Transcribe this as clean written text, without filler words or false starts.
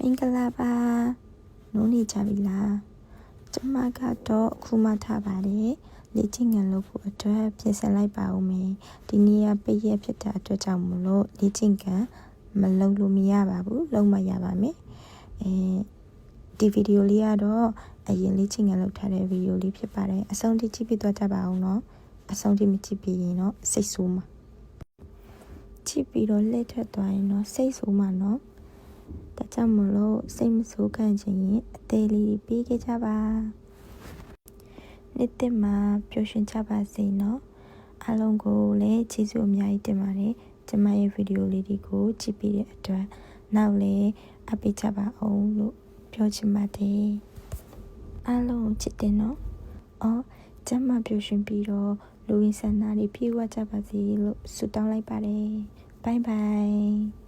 င်္ဂလာပါနိုးနေကြပြီလားကျမကတော့အခုမှထားပါတယ်လေ့ကျင့်ခန်းလုပ်ဖို့အတွက်ပြင်ဆင်လိုက်ပါဦးမယ်ဒီနေ့ကပိတ်ရက်ဖြစ်တဲ့အတွက်ကြောင့်မလို့လေ့ကျင့်ခန်းမလုပ်လို့မရပါဘူးလုပ်မှရပါမယ်ဒီဗီဒီယိုလေးကတော့အရင်လေ့ကျင့်ခန်းလုပ်ထားတဲ့ဗီဒီယိုလေးဖြစ်ပါတယ်အဆုံးထိကြည့်ပြီးတော့ကြပါအောင်နော်အဆုံးထိမကြည့်ပြီးရင်တော့စိတ်ဆိုးမှာကြည့်ပြီးတော့လက်ထွက်သွားရင်တော့စိတ်ဆိုးမှာနော်ဒါကြောင့်မလို့စိတ်မဆိုးခံချင်ရင်အသေးလေးပြီးခဲ့ကြပါနေ့တစ်မှာပျော်ရွှင်ကြပါစေနော်အားလုံးကိုလည်းကျေးဇူးအများကြီးတင်ပါတယ်ကျမရဲ့ဗီဒီယိုလေးတွေကိုကြည့်ပြီးတဲ့အတွက်နောက်လည်းအပိတ်ကြပါအောင်လို့ပြောချင်ပါတယ်အားလုံးချစ်တယ်နော်ကျမပျော်ရွှင်ပြီးတော့လူရင်းဆန္ဒတွေပြေဝကြပါစေလို့ဆုတောင်းလိုက်ပါတယ်ဘိုင်ဘိုင်